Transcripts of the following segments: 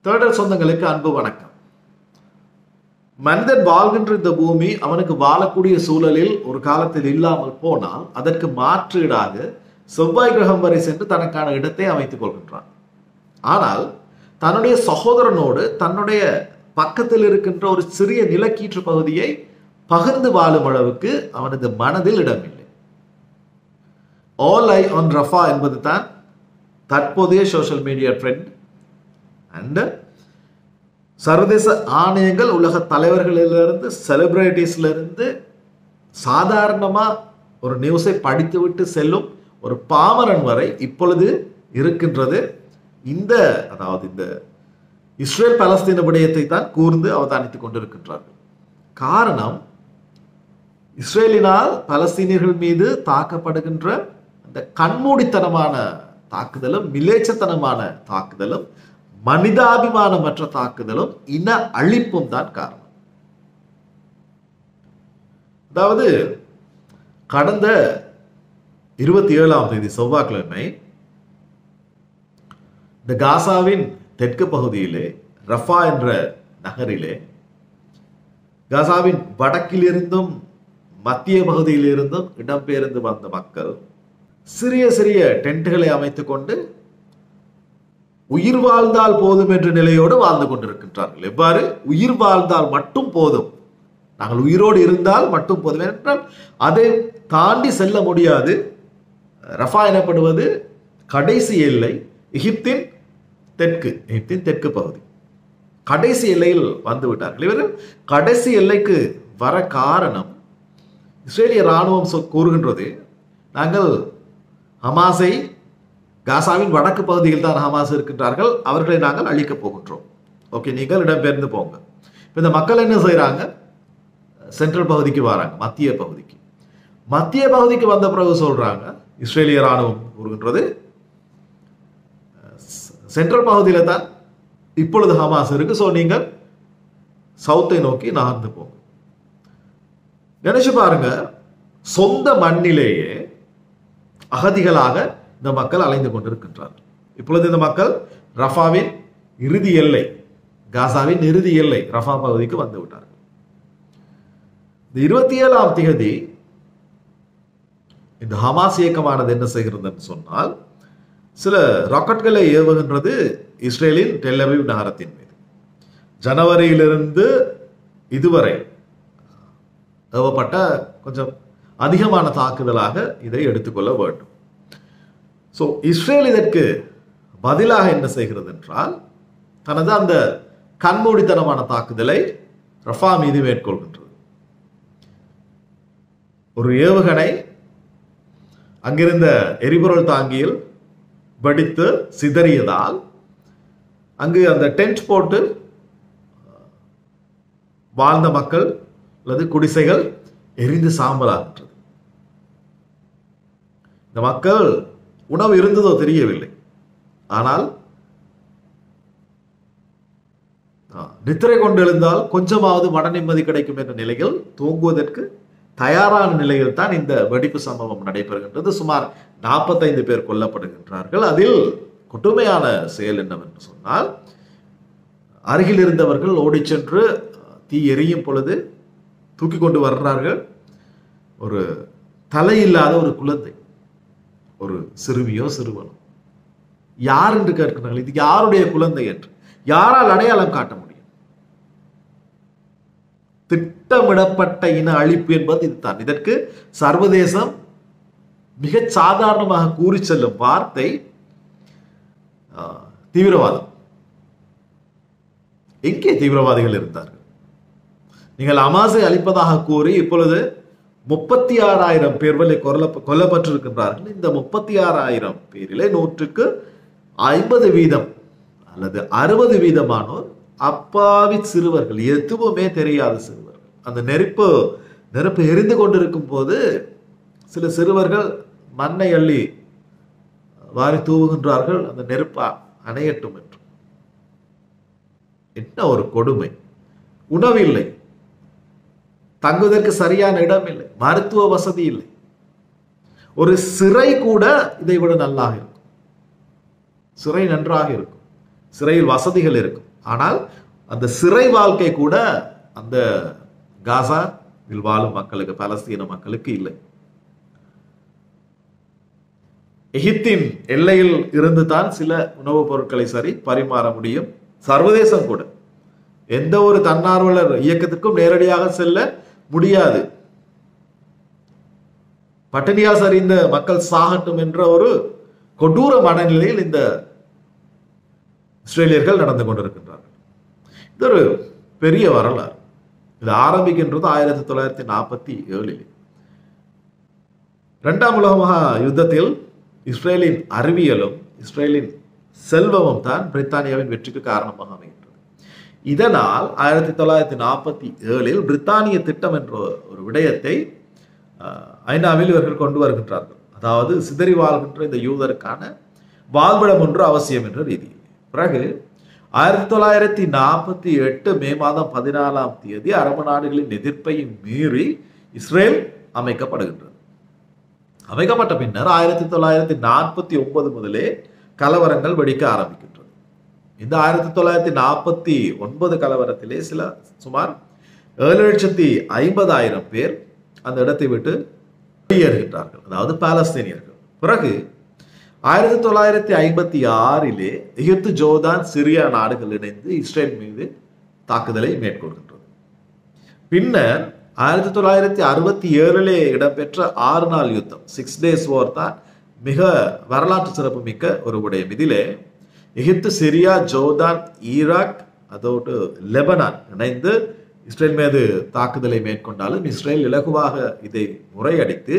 தேடல் சொந்தங்களுக்கு அன்பு வணக்கம். மனிதன் வாழ்கின்ற இந்த பூமி அவனுக்கு வாழக்கூடிய சூழலில் ஒரு காலத்தில் இல்லாமல் போனால் அதற்கு மாற்றீடாக செவ்வாய் கிரகம் வரை சென்று தனக்கான இடத்தை அமைத்துக் கொள்கின்றான். ஆனால் தன்னுடைய சகோதரனோடு தன்னுடைய பக்கத்தில் இருக்கின்ற ஒரு சிறிய நிலக்கீற்று பகுதியை பகிர்ந்து வாழும் அளவுக்கு அவனது மனதில் இடமில்லை. ஆல் ஐ ஆன் ரஃபா என்பது தான் தற்போதைய சோஷியல் மீடியா ட்ரெண்ட். அண்ட் சர்வதேச ஆணையங்கள், உலக தலைவர்களிலிருந்து, செலிபிரிட்டிஸ்லேருந்து சாதாரணமாக ஒரு நியூஸை படித்துவிட்டு செல்லும் ஒரு பாமரன் வரை இப்பொழுது இருக்கின்றது. இந்த இஸ்ரேல் பலஸ்தீன விடயத்தை தான் கூர்ந்து அவதானித்துக் கொண்டிருக்கின்றார்கள். காரணம், இஸ்ரேலினால் பலஸ்தீனியர்கள் மீது தாக்கப்படுகின்ற அந்த கண்மூடித்தனமான தாக்குதலும், மிலேச்சத்தனமான தாக்குதலும், மனிதாபிமானமற்ற தாக்குதலும், இன அழிப்பும் தான் காரணம். அதாவது கடந்த 27ஆம் தேதி செவ்வாய்க்கிழமை இந்த காசாவின் தெற்கு பகுதியிலே ரஃபா என்ற நகரிலே காசாவின் வடக்கிலிருந்தும் மத்திய பகுதியிலிருந்தும் இடம்பெயர்ந்து வந்த மக்கள் சிறிய சிறிய டென்ட்டுகளை அமைத்துக் கொண்டு உயிர் வாழ்ந்தால் போதும் என்ற நிலையோடு வாழ்ந்து கொண்டிருக்கின்றார்கள். எவ்வாறு? உயிர் வாழ்ந்தால் மட்டும் போதும், நாங்கள் உயிரோடு இருந்தால் மட்டும் போதும் என்றால் அதை தாண்டி செல்ல முடியாது. ரஃபா எனப்படுவது கடைசி எல்லை, எகிப்தின் தெற்கு பகுதி, கடைசி எல்லையில் வந்து விட்டார்கள். இவர்கள் கடைசி எல்லைக்கு வர காரணம், இஸ்ரேலிய இராணுவம் கூறுகின்றது, நாங்கள் ஹமாஸை, காசாவின் வடக்கு பகுதியில் தான் ஹமாஸ் இருக்கின்றார்கள், அவர்களை நாங்கள் அழிக்கப் போகின்றோம். ஓகே, நீங்கள் இடம்பெயர்ந்து போங்க. இப்போ இந்த மக்கள் என்ன செய்கிறாங்க? சென்ட்ரல் பகுதிக்கு வராங்க, மத்திய பகுதிக்கு வந்த பிறகு சொல்றாங்க, இஸ்ரேலிய இராணுவம் கூறுகின்றது, சென்ட்ரல் பகுதியில் தான் இப்பொழுது ஹமாஸ் இருக்கு, ஸோ நீங்கள் சவுத்தை நோக்கி நகர்ந்து போங்க. நினைச்சு பாருங்க, சொந்த மண்ணிலேயே அகதிகளாக இந்த மக்கள் அலைந்து கொண்டிருக்கின்றார்கள். இப்பொழுது இந்த மக்கள் ரஃபாவின் இறுதி எல்லை, காசாவின் இறுதி எல்லை ரஃபா பகுதிக்கு வந்து விட்டார்கள். இந்த 27ஆம் தேதி இந்த ஹமாஸ் இயக்கமானது என்ன செய்கிறது சொன்னால், சில ராக்கெட்களை ஏவுகின்றது இஸ்ரேலின் டெல் அவீவ் நகரத்தின் மீது. ஜனவரியிலிருந்து இதுவரை ஏவப்பட்ட கொஞ்சம் அதிகமான தாக்குதலாக இதை எடுத்துக்கொள்ள வேண்டும். ஸோ இஸ்ரேல் இதற்கு பதிலாக என்ன செய்கிறது என்றால், தனது அந்த கண்மூடித்தனமான தாக்குதலை ரஃபா மீது மேற்கொள்கின்றது. ஒரு ஏவுகணை அங்கிருந்த எரிபொருள் தாங்கியில் வெடித்து சிதறியதால் அங்கு அந்த டென்ட் போட்டு வாழ்ந்த மக்கள் அல்லது குடிசைகள் எரிந்து சாம்பலாகின்றது. இந்த மக்கள் உணவு இருந்ததோ தெரியவில்லை, ஆனால் நித்திரை கொண்டு எழுந்தால் கொஞ்சமாவது மன நிம்மதி கிடைக்கும் என்ற நிலையில் தூங்குவதற்கு தயாரான நிலையில் தான் இந்த வெடிப்பு சம்பவம் நடைபெறுகின்றது. சுமார் 45 பேர் கொல்லப்படுகின்றார்கள். அதில் கொடுமையான செயல் என்னவென்று சொன்னால், அருகில் இருந்தவர்கள் ஓடி சென்று தீ எரியும் பொழுது தூக்கி கொண்டு வர்றார்கள் ஒரு தலையில்லாத ஒரு குழந்தை, ஒரு சிறுமியோ சிறுவனோ. யார் என்று கேட்கிறார்கள், இது யாருடைய குழந்தை என்று யாரால் அடையாளம் காட்ட முடியும்? திட்டமிடப்பட்ட இன அழிப்பு என்பது இதுதான். இதற்கு சர்வதேசம் மிக சாதாரணமாக கூறி செல்லும் வார்த்தை தீவிரவாதம். எங்கே தீவிரவாதிகள் இருந்தார்கள்? நீங்கள் ஹமாஸை அழிப்பதாக கூறி இப்பொழுது 36,000 பேர் கொல்லப்பட்டிருக்கின்றார்கள். இந்த 36,000 பேரிலே 100க்கு 50% அல்லது 60% அப்பாவி சிறுவர்கள், எதுவுமே தெரியாத சிறுவர்கள். அந்த நெருப்பு எரிந்து கொண்டிருக்கும் போது சில சிறுவர்கள் மண்ணை அள்ளி வாரி தூவுகின்றார்கள், அந்த நெருப்பு அணையட்டும் என்று. என்ன ஒரு கொடுமை! உணவு இல்லை, தங்குவதற்கு சரியான இடம் இல்லை, மருத்துவ வசதி இல்லை. ஒரு சிறை கூட இதை விட நல்லாக இருக்கும். சிறை நன்றாக இருக்கும், சிறையில் வசதிகள் இருக்கும். ஆனால் அந்த சிறை வாழ்க்கை கூட அந்த காசாவில் வாழும் மக்களுக்கு, பலஸ்தீன மக்களுக்கு இல்லை. எகிப்தின் எல்லையில் இருந்து தான் சில உணவுப் பொருட்களை சரி பரிமாற முடியும். சர்வதேசம் கூட எந்த ஒரு தன்னார்வலர் இயக்கத்திற்கும் நேரடியாக செல்ல முடியாது. பட்டினியால் சரி இந்த மக்கள் சாகட்டும் என்ற ஒரு கொடூர மனநிலையில் இந்த இஸ்ரேலியர்கள் நடந்து கொண்டிருக்கின்றார்கள். இது ஒரு பெரிய வரலாறு. இது ஆரம்பிக்கின்றது 1947. இரண்டாம் உலக மகா யுத்தத்தில் இஸ்ரேலின் அறிவியலும் இஸ்ரேலின் செல்வமும் தான் பிரித்தானியாவின் வெற்றிக்கு காரணமாக அமைகின்றது. இதனால் 1947 பிரித்தானிய திட்டம் என்ற ஒரு விடயத்தை ஐநாவில் இவர்கள் கொண்டு வருகின்றார்கள். அதாவது சிதறி வாழ்கின்ற இந்த யூதருக்கான வாழ்விடம் ஒன்று அவசியம் என்ற ரீதியில். பிறகு 1948 மே மாதம் 14 அரபு நாடுகளின் எதிர்ப்பை மீறி இஸ்ரேல் அமைக்கப்படுகின்றது. அமைக்கப்பட்ட பின்னர் 1949 முதலே கலவரங்கள் வெடிக்க ஆரம்பிக்கின்றது. இந்த 1949 கலவரத்திலே சுமார் 7,50,000 பேர் அந்த இடத்தை விட்டு வெளியேறுகின்றார்கள், அதாவது பாலஸ்தீனியர்கள். பிறகு 1956 எகிப்து, ஜோர்தான், சிரியா நாடுகள் இணைந்து இஸ்ரேல் மீது தாக்குதலை மேற்கொள்கின்றது. பின்னர் 1967 இடம்பெற்ற 6 நாள் யுத்தம், 6 days war தான் மிக வரலாற்று சிறப்பு மிக்க ஒரு விடயம். இதிலே எகிப்து, சிரியா, ஜோர்தான், ஈராக், அதோடு லெபனான் இணைந்து இஸ்ரேல் மீது தாக்குதலை மேற்கொண்டாலும் இஸ்ரேல் இலகுவாக இதை முறையடித்து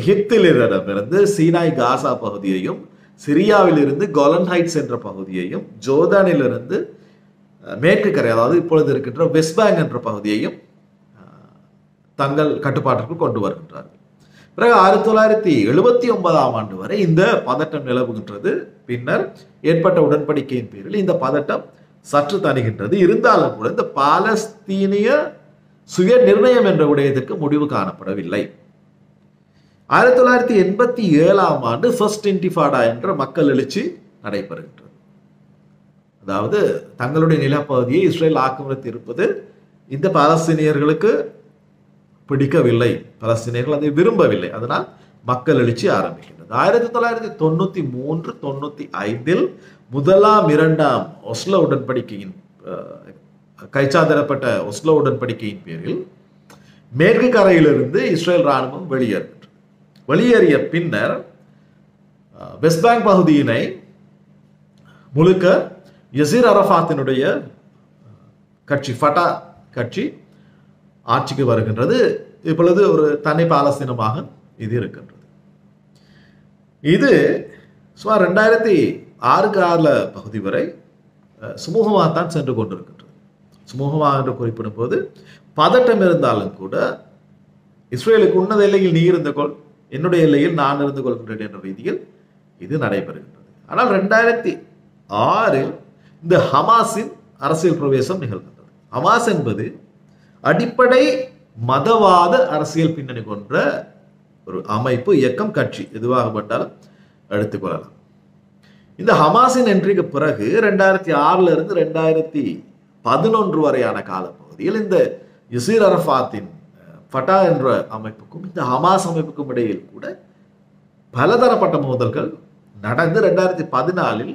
எகிப்திலிருந்து சீனாய் காசா பகுதியையும், சிரியாவில் இருந்து கோலன் ஹைட்ஸ் என்ற பகுதியையும், ஜோர்தானிலிருந்து மேற்கு கரை அதாவது இப்பொழுது இருக்கின்ற வெஸ்ட் பேங்க் என்ற பகுதியையும் தங்கள் கட்டுப்பாட்டிற்குள் கொண்டு வருகின்றார்கள். பிறகு 1979 வரை இந்த பதட்டம் நிலவுகின்றது. பின்னர் ஏற்பட்ட உடன்படிக்கையின் பேரில் இந்த பதட்டம் சற்று தணிகின்றது. இருந்தாலும் கூட இந்த பாலஸ்தீனிய சுய நிர்ணயம் என்ற விடயத்திற்கு முடிவு காணப்படவில்லை. 1987 ஃபர்ஸ்ட் இன்டிஃபாடா என்ற மக்கள் எழுச்சி நடைபெறுகின்றது. அதாவது தங்களுடைய நிலப்பகுதியை இஸ்ரேல் ஆக்கிரமித்து இருப்பது இந்த பாலஸ்தீனியர்களுக்கு பிடிக்கவில்லை, பலஸ்தீனியர்கள் அதை விரும்பவில்லை. அதனால் மக்கள் எழுச்சி ஆரம்பிக்கின்றது. 1993-95 முதலாம், இரண்டாம் ஒஸ்லோ உடன்படிக்கையின் கைச்சாதிடப்பட்ட ஒஸ்லோ உடன்படிக்கையின் பேரில் மேற்கு கரையிலிருந்து இஸ்ரேல் ராணுவம் வெளியேறுகின்றது. வெளியேறிய பின்னர் வெஸ்ட் பேங்க் பகுதியினை முழுக்க யசீர் அரஃபாத்தினுடைய கட்சி, ஃபட்டா கட்சி ஆட்சிக்கு வருகின்றது. இப்பொழுது ஒரு தனி பாலஸ்தீனமாக இது இருக்கின்றது. இது சுமார் 2006 கால பகுதி வரை சுமூகமாகத்தான் சென்று கொண்டிருக்கின்றது. சுமூகமாக என்று குறிப்பிடும் போது பதட்டம் இருந்தாலும் கூட இஸ்ரேலுக்கு உன்னத எல்லையில் நீ இருந்து கொள், என்னுடைய எல்லையில் நான் இருந்து கொள்கின்றேன் என்ற ரீதியில் இது நடைபெறுகின்றது. ஆனால் 2006 இந்த ஹமாஸின் அரசியல் பிரவேசம் நிகழ்கின்றது. ஹமாஸ் என்பது அடிப்படை மதவாத அரசியல் பின்னணி கொண்ட ஒரு அமைப்பு, இயக்கம், கட்சி எதுவாகப்பட்டாலும் எடுத்துக்கொள்ளலாம். இந்த ஹமாஸின் என்ட்ரிக்கு பிறகு 2006 இருந்து 2011 வரையான காலப்பகுதியில் இந்த யசீர் அரஃபாத்தின் ஃபட்டா என்ற அமைப்புக்கும் இந்த ஹமாஸ் அமைப்புக்கும் இடையில் கூட பலதரப்பட்ட மோதல்கள் நடந்து 2014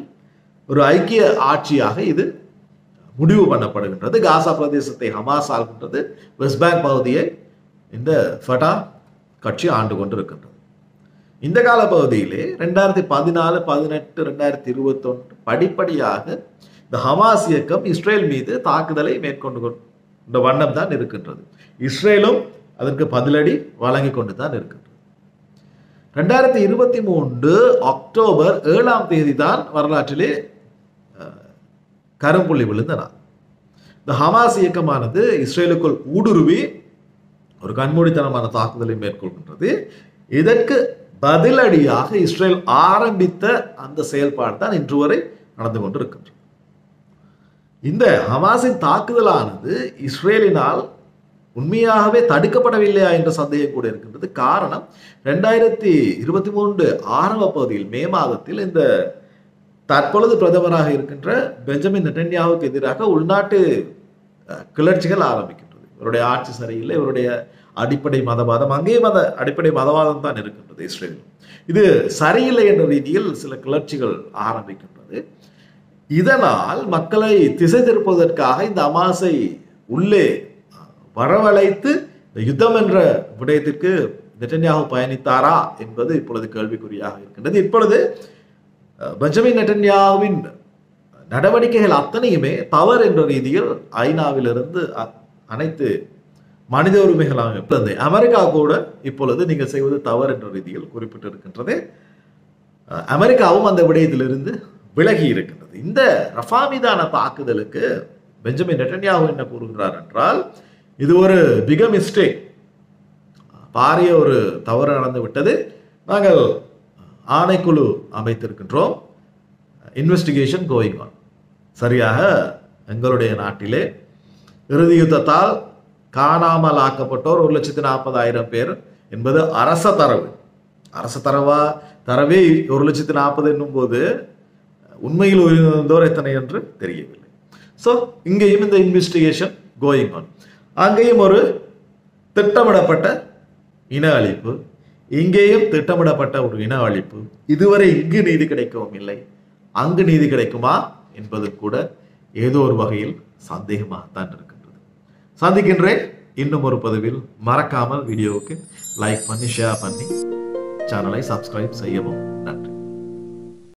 ஒரு ஐக்கிய ஆட்சியாக இது முடிவு பண்ணப்படுகின்றது. காசா பிரதேசத்தை ஹமாஸ் ஆள்கின்றது, வெஸ்ட் பேங்க் பகுதியை இந்த ஃபட்டா கட்சி ஆண்டு கொண்டிருக்கின்றது. இந்த கால பகுதியிலே 2014, 18, 2021 படிப்படியாக இந்த ஹமாஸ் இயக்கம் இஸ்ரேல் மீது தாக்குதலை மேற்கொண்டு கொண்ட வண்ணம் தான் இருக்கின்றது. இஸ்ரேலும் அதற்கு பதிலடி வழங்கி கொண்டு தான் இருக்கின்றது. 2023 அக்டோபர் 7 தான் வரலாற்றிலே கரும்புள்ளி விழுந்த நாள். இந்த ஹமாஸ் இயக்கமானது இஸ்ரேலுக்குள் ஊடுருவி ஒரு கண்மூடித்தனமான தாக்குதலை மேற்கொள்கின்றது. இதற்கு பதிலடியாக இஸ்ரேல் ஆரம்பித்த அந்த செயல்பாடு தான் இன்று வரை நடந்து கொண்டிருக்கின்றது. இந்த ஹமாஸின் தாக்குதலானது இஸ்ரேலினால் உண்மையாகவே தடுக்கப்படவில்லையா என்ற சந்தேகம் கூட இருக்கின்றது. காரணம் 2023 ஆரம்ப பகுதியில் மே மாதத்தில் இந்த தற்பொழுது பிரதமராக இருக்கின்ற பெஞ்சமின் நெட்டன்யாவுக்கு எதிராக உள்நாட்டு கிளர்ச்சிகள் ஆரம்பிக்கின்றது. இவருடைய ஆட்சி சரியில்லை, இவருடைய அடிப்படை மதவாதம், அங்கேயும் அந்த அடிப்படை மதவாதம் தான் இருக்கின்றது இஸ்ரேலில். இது சரியில்லை என்ற ரீதியில் சில கிளர்ச்சிகள் ஆரம்பிக்கின்றது. இதனால் மக்களை திசை திருப்பதற்காக இந்த அமாசை உள்ளே வரவழைத்து யுத்தம் என்ற விடயத்திற்கு நெட்டன்யாஹு பயணித்தாரா என்பது இப்பொழுது கேள்விக்குறியாக இருக்கின்றது. இப்பொழுது பெஞ்சமின் நெட்டன்யாஹுவின் நடவடிக்கைகள் அத்தனையுமே தவறு என்ற ரீதியில் ஐநாவிலிருந்து அனைத்து மனித உரிமைகள் அமைப்பு, அமெரிக்கா கூட இப்பொழுது நீங்கள் செய்வது தவறு என்ற ரீதியில் குறிப்பிட்டிருக்கின்றது. அமெரிக்காவும் அந்த விடயத்திலிருந்து விலகி இருக்கின்றது. இந்த ரஃபா மீதான தாக்குதலுக்கு பெஞ்சமின் நெட்டன்யாஹு என்ன கூறுகிறார் என்றால், இது ஒரு பிக மிஸ்டேக், பாரிய ஒரு தவறு நடந்து விட்டது, நாங்கள் ஆணைக்குழு அமைத்திருக்கின்றோம், இன்வெஸ்டிகேஷன் கோயிங் ஆன். சரியாக எங்களுடைய நாட்டிலே இறுதி யுத்தத்தால் காணாமல் ஆக்கப்பட்டோர் 1,40,000 பேர் என்பது அரச தரவு. அரச தரவே 1,40,000 என்னும் போது உண்மையில் உயிரிழந்தோர் எத்தனை என்று தெரியவில்லை. ஸோ இங்கேயும் இந்த இன்வெஸ்டிகேஷன் கோயிங் ஆன். அங்கேயும் ஒரு திட்டமிடப்பட்ட இன அழிப்பு, இங்கேயும் திட்டமிடப்பட்ட ஒரு இன அழிப்பு. இதுவரை இங்கு நீதி கிடைக்கவும் இல்லை, அங்கு நீதி கிடைக்குமா என்பது கூட ஏதோ ஒரு வகையில் சந்தேகமாகத்தான் இருக்கின்றது. சந்திக்கின்றேன் இன்னும் ஒரு பதிவில். மறக்காமல் வீடியோவுக்கு லைக் பண்ணி ஷேர் பண்ணி சேனலை சப்ஸ்கிரைப் செய்யவும். நன்றி.